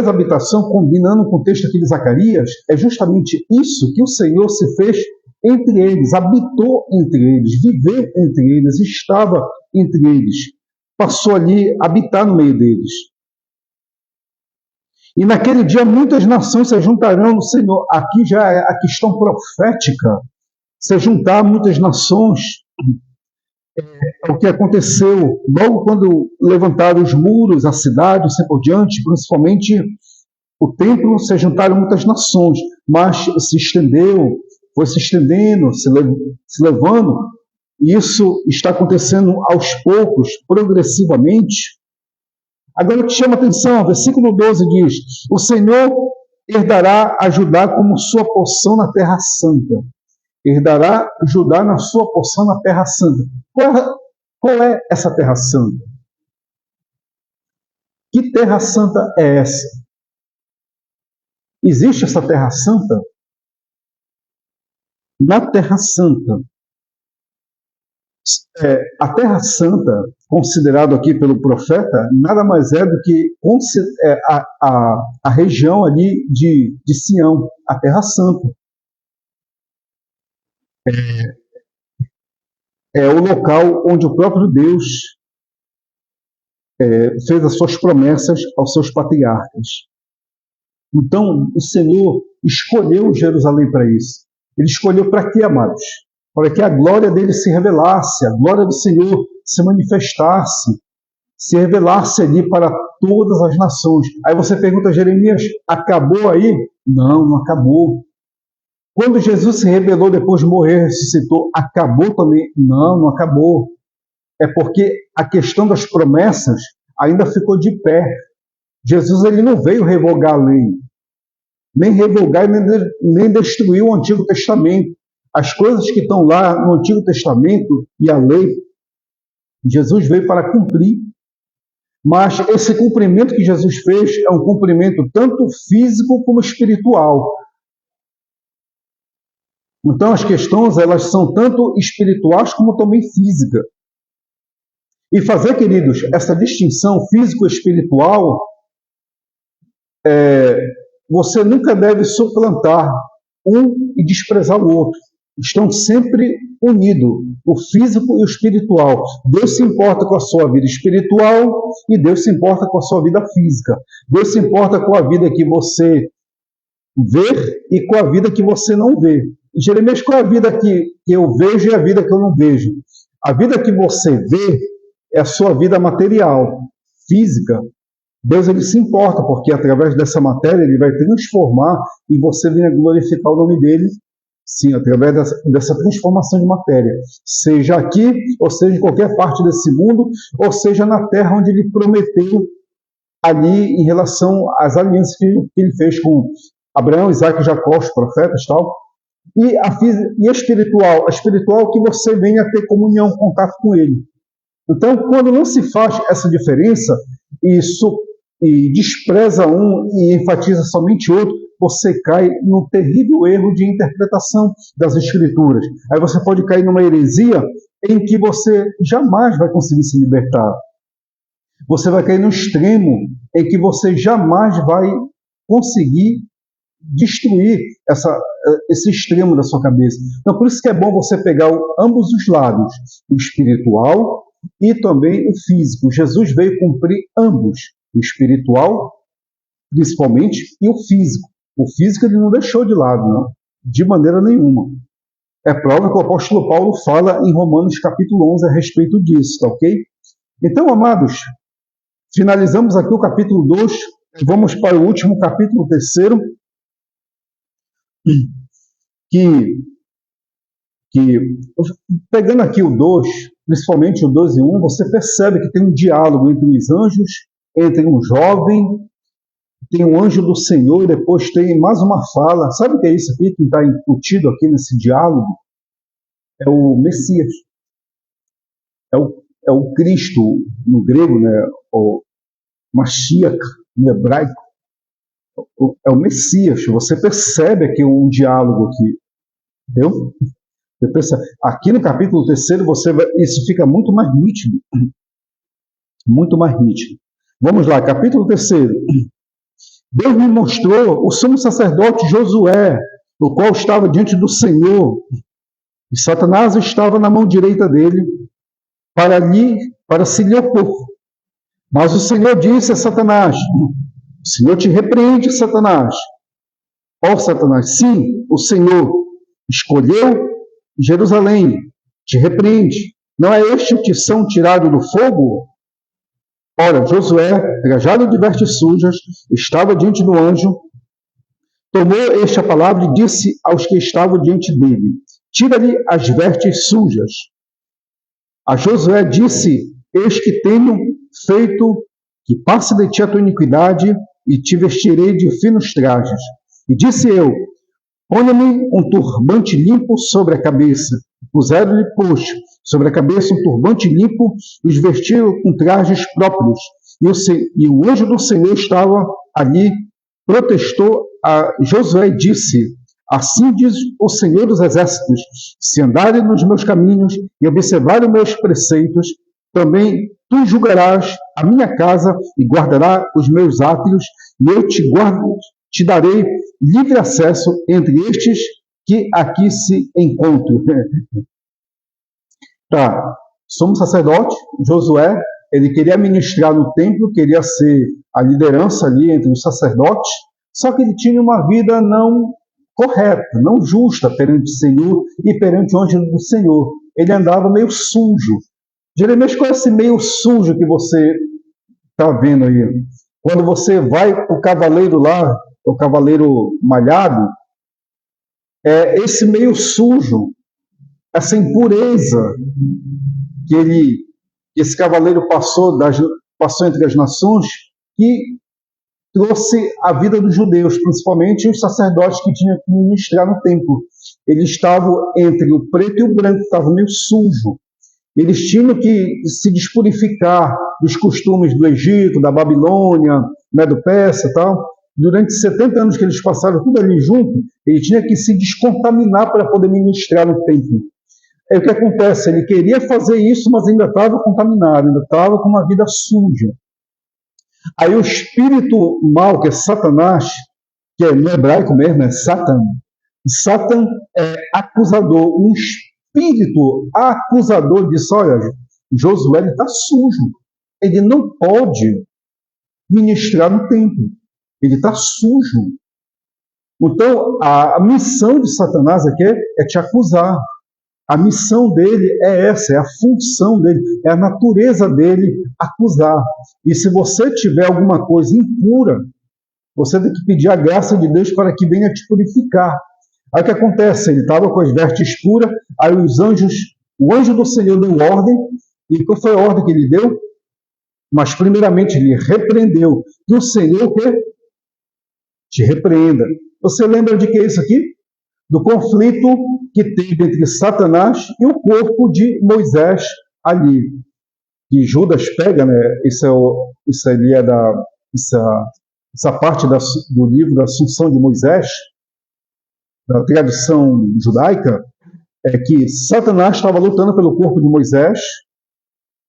habitação, combinando com o texto aqui de Zacarias, é justamente isso que o Senhor se fez entre eles, habitou entre eles, viveu entre eles, estava entre eles, passou ali a habitar no meio deles. E naquele dia muitas nações se juntarão no Senhor. Aqui já é a questão profética, se juntar muitas nações. É o que aconteceu logo quando levantaram os muros, a cidade, assim por diante, principalmente o templo, se juntaram muitas nações, mas se estendeu, foi se estendendo, se levando, e isso está acontecendo aos poucos, progressivamente. Agora o que chama atenção, versículo 12 diz: o Senhor herdará a Judá como sua porção na terra santa. Herdará Judá na sua porção na terra santa. Qual é essa terra santa? Que terra santa é essa? Existe essa terra santa? Na terra santa, a terra santa, considerado aqui pelo profeta, nada mais é do que a região ali de Sião, a terra santa. É o local onde o próprio Deus fez as suas promessas aos seus patriarcas. Então, o Senhor escolheu Jerusalém para isso. Ele escolheu para quê, amados? Para que a glória dele se revelasse, a glória do Senhor se manifestasse, se revelasse ali para todas as nações. Aí você pergunta, Jeremias, acabou aí? Não, não acabou. Quando Jesus se revelou depois de morrer, ressuscitou, acabou também? Não, não acabou. É porque a questão das promessas ainda ficou de pé. Jesus ele não veio revogar a lei, nem revogar, nem destruir o Antigo Testamento. As coisas que estão lá no Antigo Testamento e a lei, Jesus veio para cumprir. Mas esse cumprimento que Jesus fez é um cumprimento tanto físico como espiritual. Então as questões elas são tanto espirituais como também físicas. E fazer, queridos, essa distinção físico-espiritual, você nunca deve suplantar um e desprezar o outro. Estão sempre unidos, o físico e o espiritual. Deus se importa com a sua vida espiritual e Deus se importa com a sua vida física. Deus se importa com a vida que você vê e com a vida que você não vê. Jeremias, qual é a vida que eu vejo e a vida que eu não vejo? A vida que você vê é a sua vida material, física. Deus ele se importa, porque através dessa matéria ele vai transformar e você venha glorificar o nome dele, sim, através dessa transformação de matéria. Seja aqui, ou seja em qualquer parte desse mundo, ou seja na terra onde ele prometeu ali em relação às alianças que ele fez com Abraão, Isaac e Jacó, os profetas e tal. E a espiritual que você venha ter comunhão, contato com ele. Então, quando não se faz essa diferença e despreza um e enfatiza somente outro, você cai num terrível erro de interpretação das Escrituras. Aí você pode cair numa heresia em que você jamais vai conseguir se libertar. Você vai cair no extremo em que você jamais vai conseguir destruir esse extremo da sua cabeça. Então, por isso que é bom você pegar ambos os lados, o espiritual e também o físico. Jesus veio cumprir ambos, o espiritual, principalmente, e o físico. O físico ele não deixou de lado, não, de maneira nenhuma. É prova que o apóstolo Paulo fala em Romanos capítulo 11 a respeito disso, tá ok? Então, amados, finalizamos aqui o capítulo 2, vamos para o último capítulo, 3, que pegando aqui o 2, principalmente o 2 e 1, você percebe que tem um diálogo entre os anjos, entre um jovem, tem um anjo do Senhor e depois tem mais uma fala. Sabe o que é isso aqui que está embutido aqui nesse diálogo? É o Messias. É o Cristo no grego, né? O Mashiach no hebraico. É o Messias. Você percebe aqui um diálogo aqui. Entendeu? Você percebe. Aqui no capítulo 3, isso fica muito mais nítido. Muito mais nítido. Vamos lá, capítulo 3. Deus me mostrou o sumo sacerdote Josué, o qual estava diante do Senhor, e Satanás estava na mão direita dele, para se lhe opor. Mas o Senhor disse a Satanás: o Senhor te repreende, Satanás. Ó Satanás, sim, o Senhor escolheu Jerusalém, te repreende. Não é este o tição tirado do fogo? Ora, Josué, trajado de vestes sujas, estava diante do anjo, tomou esta palavra e disse aos que estavam diante dele: tira-lhe as vestes sujas. A Josué disse: eis que tenho feito que passe de ti a tua iniquidade e te vestirei de finos trajes. E disse eu: ponha-me um turbante limpo sobre a cabeça. Puseram-lhe, pois, sobre a cabeça um turbante limpo e os vestiram com trajes próprios. E o anjo do Senhor estava ali, protestou a Josué e disse: assim diz o Senhor dos Exércitos, se andarem nos meus caminhos e observarem meus preceitos, também tu julgarás a minha casa e guardarás os meus átrios, e eu te darei livre acesso entre estes que aqui se encontram. Tá, somos sacerdote, Josué, ele queria ministrar no templo, queria ser a liderança ali entre os sacerdotes, só que ele tinha uma vida não correta, não justa perante o Senhor e perante o anjo do Senhor. Ele andava meio sujo. Jeremias, qual é esse meio sujo que você está vendo aí? Quando você vai para o cavaleiro lá, o cavaleiro malhado, esse meio sujo, essa impureza que esse cavaleiro passou entre as nações, que trouxe a vida dos judeus, principalmente os sacerdotes que tinham que ministrar no templo. Eles estavam entre o preto e o branco, estavam meio sujo. Eles tinham que se despurificar dos costumes do Egito, da Babilônia, do Pérsia e tal. Durante 70 anos que eles passaram tudo ali junto, ele tinha que se descontaminar para poder ministrar no templo. Aí o que acontece? Ele queria fazer isso, mas ainda estava contaminado, ainda estava com uma vida suja. Aí o espírito mal, que é Satanás, que é no hebraico mesmo, é Satan. Satan é acusador, um espírito acusador disse: olha, Josué está sujo, ele não pode ministrar no templo, ele está sujo. Então, a missão de Satanás aqui é te acusar. A missão dele é essa, é a função dele, é a natureza dele acusar. E se você tiver alguma coisa impura, você tem que pedir a graça de Deus para que venha te purificar. Aí o que acontece? Ele estava com as vestes puras, aí o anjo do Senhor deu ordem, e qual foi a ordem que ele deu? Mas primeiramente ele repreendeu. E o Senhor o quê? Te repreenda. Você lembra de que é isso aqui? Do conflito que teve entre Satanás e o corpo de Moisés ali. Que Judas pega, né? Essa parte do livro da Assunção de Moisés, da tradição judaica, é que Satanás estava lutando pelo corpo de Moisés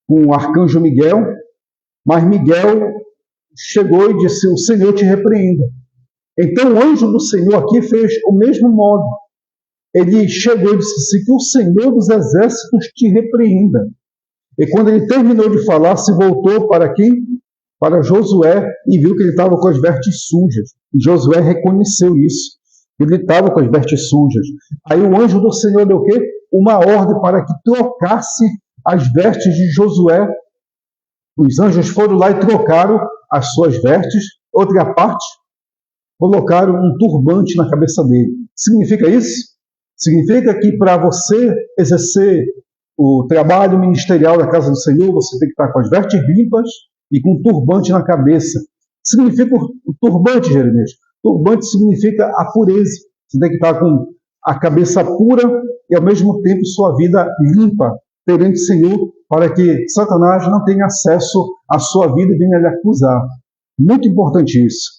com o arcanjo Miguel, mas Miguel chegou e disse: o Senhor te repreenda. Então o anjo do Senhor aqui fez o mesmo modo. Ele chegou e disse: que o Senhor dos exércitos te repreenda. E quando ele terminou de falar, se voltou para quem? Para Josué, e viu que ele estava com as vestes sujas. E Josué reconheceu isso. Ele estava com as vestes sujas. Aí o anjo do Senhor deu o quê? Uma ordem para que trocasse as vestes de Josué. Os anjos foram lá e trocaram as suas vestes. Outra parte, colocaram um turbante na cabeça dele. Significa isso? Significa que para você exercer o trabalho ministerial da casa do Senhor, você tem que estar com as vestes limpas e com um turbante na cabeça. Significa o turbante, Jeremias? Turbante significa a pureza. Você tem que estar com a cabeça pura e, ao mesmo tempo, sua vida limpa perante o Senhor, para que Satanás não tenha acesso à sua vida e venha lhe acusar. Muito importante isso.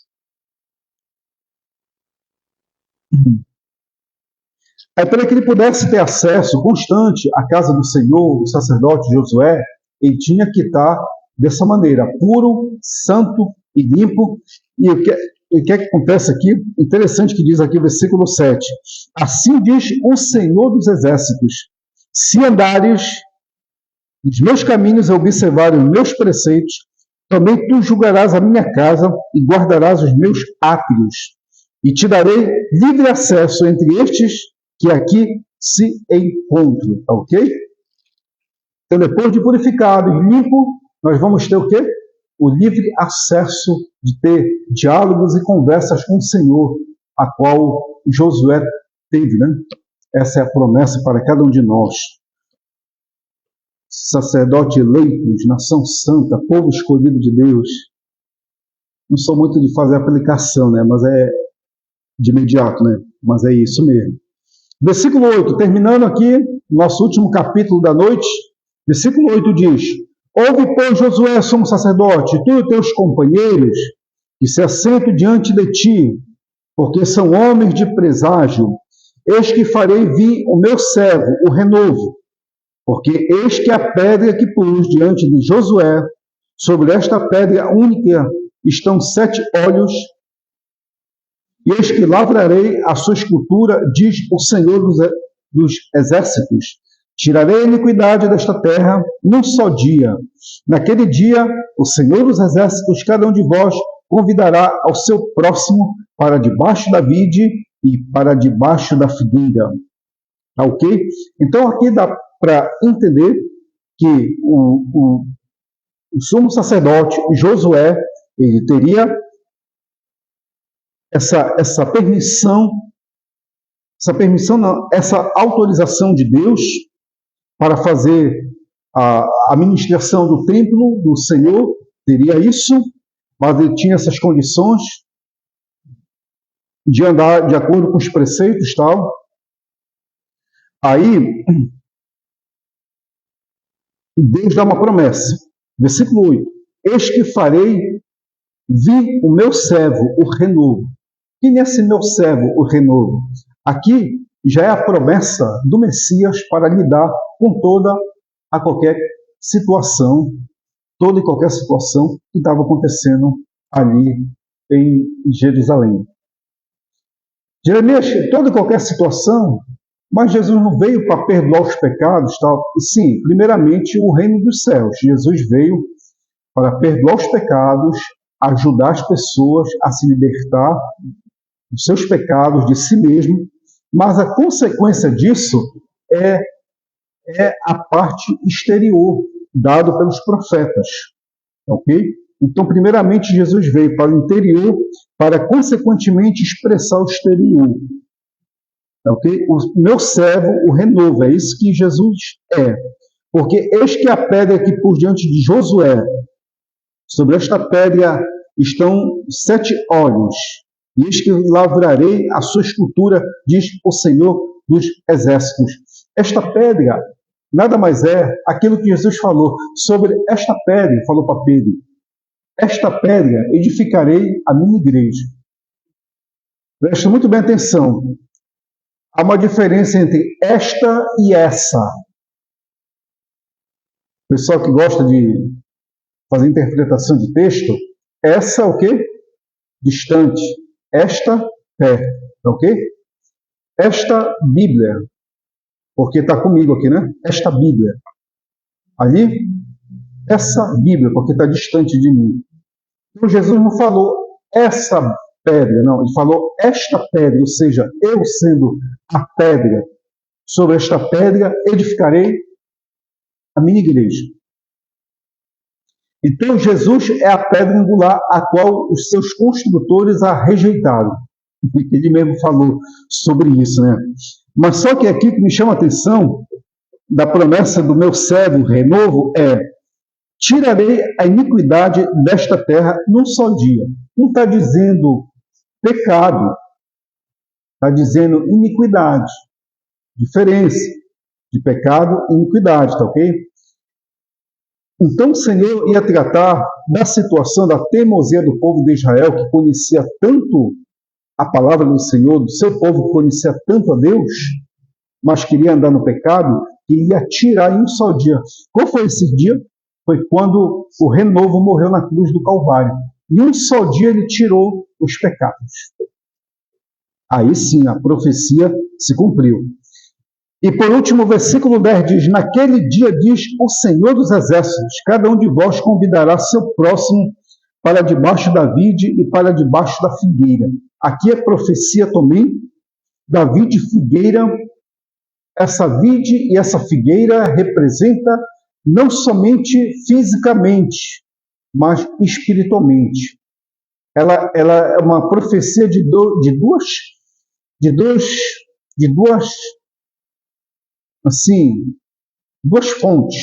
Aí, para que ele pudesse ter acesso constante à casa do Senhor, o sacerdote Josué, ele tinha que estar dessa maneira, puro, santo e limpo. E o que acontece aqui? Interessante que diz aqui o versículo 7. Assim diz o Senhor dos exércitos: se andares nos meus caminhos e observares os meus preceitos, também tu julgarás a minha casa e guardarás os meus átrios. E te darei livre acesso entre estes que aqui se encontram. Tá ok? Então, depois de purificado e limpo, nós vamos ter o quê? O livre acesso de ter diálogos e conversas com o Senhor, a qual Josué teve, né? Essa é a promessa para cada um de nós. Sacerdote eleitos, nação santa, povo escolhido de Deus. Não sou muito de fazer aplicação, né? Mas é de imediato, né? Mas é isso mesmo. Versículo 8, terminando aqui, nosso último capítulo da noite. Versículo 8 diz: ouve, pois, Josué, sumo sacerdote, tu e teus companheiros, que se assentam diante de ti, porque são homens de presságio. Eis que farei vir o meu servo, o renovo, porque eis que a pedra que pus diante de Josué, sobre esta pedra única estão 7 olhos, e eis que lavrarei a sua escultura, diz o Senhor dos exércitos. Tirarei a iniquidade desta terra num só dia. Naquele dia, o Senhor dos exércitos, cada um de vós, convidará ao seu próximo para debaixo da vide e para debaixo da figueira. Tá ok? Então aqui dá para entender que o sumo sacerdote Josué, ele teria essa permissão não, essa autorização de Deus para fazer a ministração do templo do Senhor, teria isso, mas ele tinha essas condições de andar de acordo com os preceitos e tal. Aí, Deus dá uma promessa. Versículo 8. Eis que farei vir o meu servo, o renovo. Quem é esse meu servo, o renovo? Aqui já é a promessa do Messias para lidar com toda e qualquer situação que estava acontecendo ali em Jerusalém. Jeremias, toda e qualquer situação, mas Jesus não veio para perdoar os pecados, tal. Sim, primeiramente o reino dos céus. Jesus veio para perdoar os pecados, ajudar as pessoas a se libertar dos seus pecados, de si mesmo, mas a consequência disso é é a parte exterior, dado pelos profetas. Ok? Então, primeiramente, Jesus veio para o interior para, consequentemente, expressar o exterior. Ok? O meu servo o renovo, é isso que Jesus é. Porque eis que a pedra que por diante de Josué, sobre esta pedra estão 7 olhos, e eis que lavrarei a sua escultura, diz o Senhor dos Exércitos. Esta pedra nada mais é aquilo que Jesus falou sobre esta pedra, falou para Pedro. Esta pedra edificarei a minha igreja. Preste muito bem atenção. Há uma diferença entre esta e essa. O pessoal que gosta de fazer interpretação de texto, essa o quê? Distante. Esta, perto. Ok? Esta Bíblia, porque está comigo aqui, né? Esta Bíblia. Ali, essa Bíblia, porque está distante de mim. Então Jesus não falou essa pedra, não. Ele falou esta pedra, ou seja, eu sendo a pedra. Sobre esta pedra edificarei a minha igreja. Então Jesus é a pedra angular a qual os seus construtores a rejeitaram. Ele mesmo falou sobre isso, né? Mas só que aqui que me chama a atenção da promessa do meu servo renovo é: tirarei a iniquidade desta terra num só dia. Não está dizendo pecado, está dizendo iniquidade. Diferença de pecado e iniquidade, tá ok? Então o Senhor ia tratar da situação da teimosia do povo de Israel, que conhecia tanto a palavra do Senhor, do seu povo que conhecia tanto a Deus, mas queria andar no pecado, que ia tirar em um só dia. Qual foi esse dia? Foi quando o renovo morreu na cruz do Calvário. Em um só dia ele tirou os pecados. Aí sim, a profecia se cumpriu. E por último, o versículo 10 diz: naquele dia, diz o Senhor dos Exércitos, cada um de vós convidará seu próximo para debaixo da vide e para debaixo da figueira. Aqui é profecia também da vide e figueira. Essa vide e essa figueira representa não somente fisicamente, mas espiritualmente. Ela é uma profecia de duas fontes,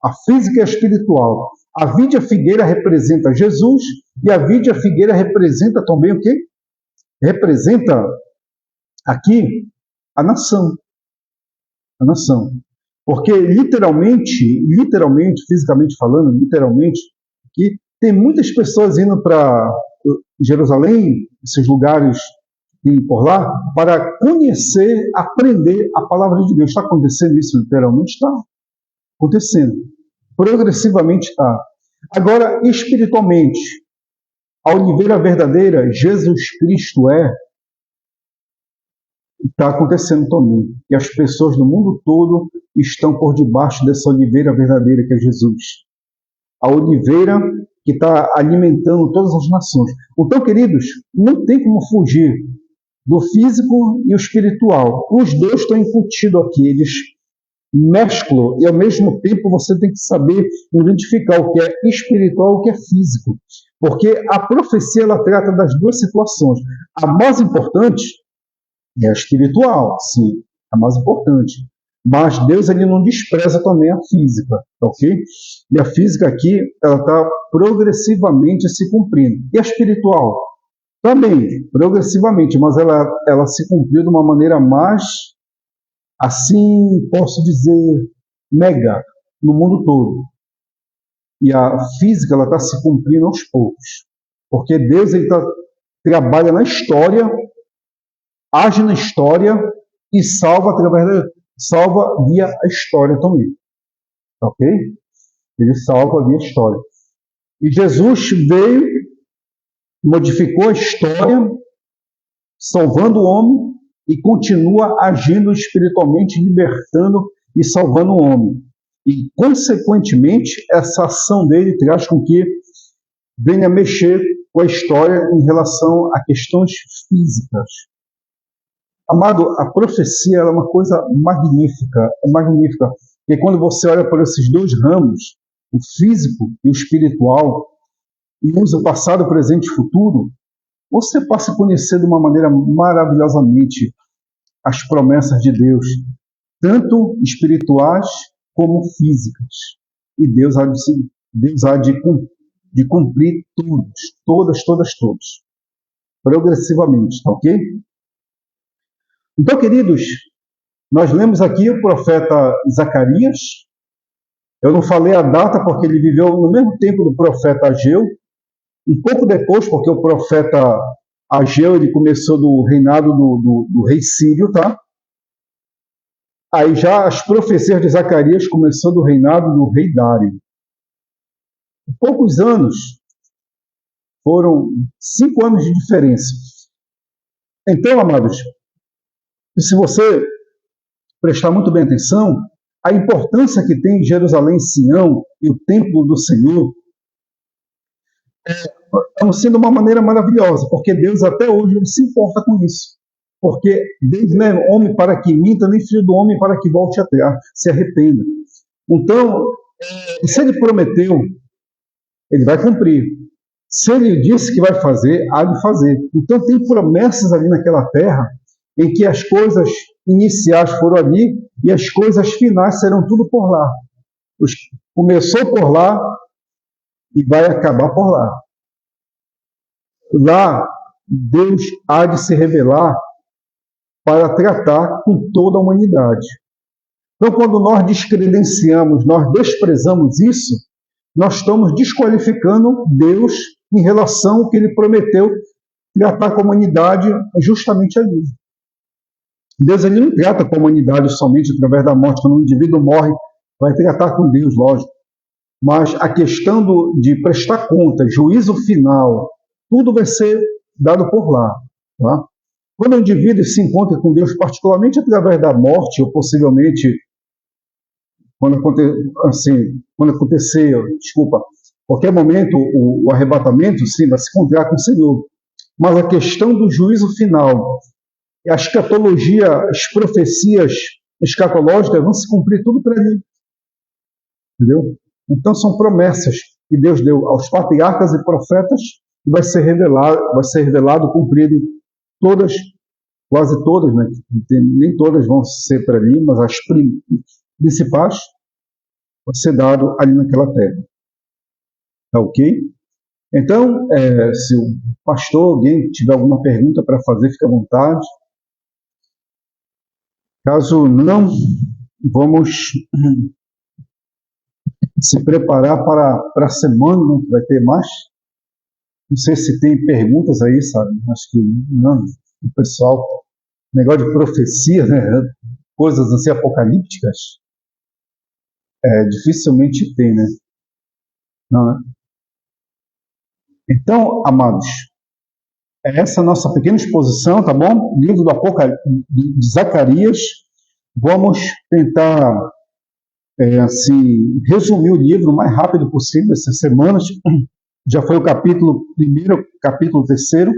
a física e a espiritual. A vide e a figueira representa Jesus, e a vide e a figueira representa também o quê? Representa aqui a nação. A nação. Porque literalmente, fisicamente falando, aqui, tem muitas pessoas indo para Jerusalém, esses lugares por lá, para conhecer, aprender a palavra de Deus. Está acontecendo isso literalmente? Está acontecendo. Progressivamente está. Agora, espiritualmente, a oliveira verdadeira, Jesus Cristo está acontecendo também. E as pessoas do mundo todo estão por debaixo dessa oliveira verdadeira que é Jesus. A oliveira que está alimentando todas as nações. Então, queridos, não tem como fugir do físico e o espiritual. Os dois estão incutidos aqui, eles mesclam, e ao mesmo tempo você tem que saber identificar o que é espiritual e o que é físico. Porque a profecia ela trata das duas situações. A mais importante é a espiritual, sim, a mais importante. Mas Deus ele não despreza também a física, ok? E a física aqui, ela está progressivamente se cumprindo. E a espiritual? Também, progressivamente, mas ela se cumpriu de uma maneira mais, assim, posso dizer, mega, no mundo todo. E a física, ela está se cumprindo aos poucos. Porque Deus, ele trabalha na história, age na história e salva via a história também. Ok? Ele salva via a história. E Jesus veio, modificou a história, salvando o homem e continua agindo espiritualmente, libertando e salvando o homem. E, consequentemente, essa ação dele traz com que venha mexer com a história em relação a questões físicas. Amado, a profecia é uma coisa magnífica, é magnífica. Porque quando você olha por esses dois ramos, o físico e o espiritual, e usa o passado, presente e futuro, você passa a conhecer de uma maneira maravilhosamente as promessas de Deus, tanto espirituais como físicas. E Deus há de cumprir todas, progressivamente, tá ok? Então, queridos, nós lemos aqui o profeta Zacarias. Eu não falei a data porque ele viveu no mesmo tempo do profeta Ageu, um pouco depois, porque o profeta Ageu ele começou do reinado do rei Sírio, tá? Aí já as profecias de Zacarias começou do reinado do rei Dário. Em poucos anos, foram 5 anos de diferença. Então, amados, se você prestar muito bem atenção, a importância que tem Jerusalém, Sião e o templo do Senhor estão sendo uma maneira maravilhosa, porque Deus até hoje ele se importa com isso. Porque Deus não é homem para que minta, nem filho do homem para que volte a terra, se arrependa. Então, se ele prometeu, ele vai cumprir. Se ele disse que vai fazer, há de fazer. Então, tem promessas ali naquela terra em que as coisas iniciais foram ali e as coisas finais serão tudo por lá. Começou por lá e vai acabar por lá. Lá, Deus há de se revelar para tratar com toda a humanidade. Então, quando nós descredenciamos, nós desprezamos isso, nós estamos desqualificando Deus em relação ao que ele prometeu tratar com a humanidade justamente ali. Deus ele não trata com a humanidade somente através da morte. Quando um indivíduo morre, vai tratar com Deus, lógico. Mas a questão de prestar conta, juízo final, tudo vai ser dado por lá. Tá? Quando o indivíduo se encontra com Deus, particularmente através da morte, ou possivelmente, quando acontecer, qualquer momento, o arrebatamento, sim, vai se encontrar com o Senhor. Mas a questão do juízo final, a escatologia, as profecias escatológicas vão se cumprir tudo para ele. Entendeu? Então são promessas que Deus deu aos patriarcas e profetas e vai ser revelado, cumprido todas, quase todas, né? Nem todas vão ser para ali, mas as principais vai ser dado ali naquela terra. Tá ok? Então, se o pastor, alguém tiver alguma pergunta para fazer, fique à vontade. Caso não, vamos se preparar para a semana, né, que vai ter mais. Não sei se tem perguntas aí, sabe? Acho que não. O pessoal, negócio de profecia, né? Coisas assim apocalípticas, dificilmente tem, né? Não, né? Então, amados, essa é a nossa pequena exposição, tá bom? Livro do de Zacarias. Vamos tentar resumir o livro o mais rápido possível essas semanas. Já foi o capítulo 1º, capítulo 3º.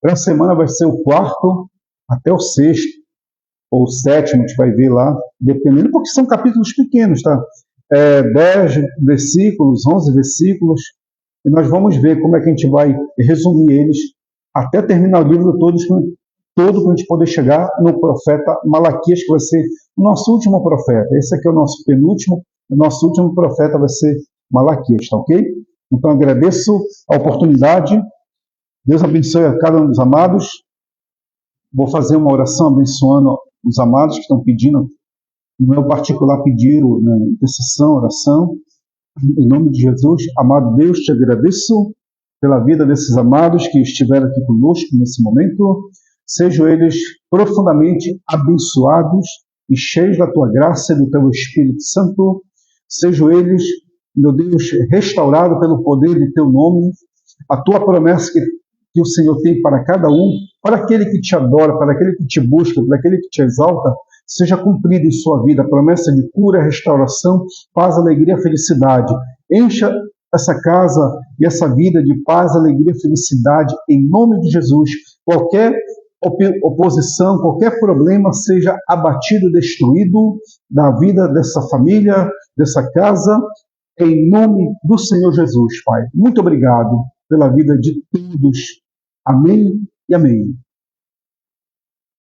Para a semana vai ser o 4º até o 6º, ou o 7º, a gente vai ver lá, dependendo, porque são capítulos pequenos, tá? 10 versículos, 11 versículos, e nós vamos ver como é que a gente vai resumir eles até terminar o livro todo para a gente poder chegar no profeta Malaquias, que vai ser o nosso último profeta. Esse aqui é o nosso penúltimo, o nosso último profeta vai ser Malaquias, tá ok? Então agradeço a oportunidade, Deus abençoe a cada um dos amados. Vou fazer uma oração abençoando os amados que estão pedindo, no meu particular pedido, na intercessão, oração, em nome de Jesus. Amado Deus, te agradeço pela vida desses amados que estiveram aqui conosco nesse momento. Sejam eles profundamente abençoados e cheios da tua graça e do teu Espírito Santo. Sejam eles, meu Deus, restaurados pelo poder do teu nome. A tua promessa que o Senhor tem para cada um, para aquele que te adora, para aquele que te busca, para aquele que te exalta, seja cumprida em sua vida a promessa de cura, restauração, paz, alegria, felicidade. Encha essa casa e essa vida de paz, alegria, felicidade, em nome de Jesus. Qualquer oposição, qualquer problema seja abatido, destruído da vida dessa família, dessa casa, em nome do Senhor Jesus, Pai. Muito obrigado pela vida de todos. Amém e amém.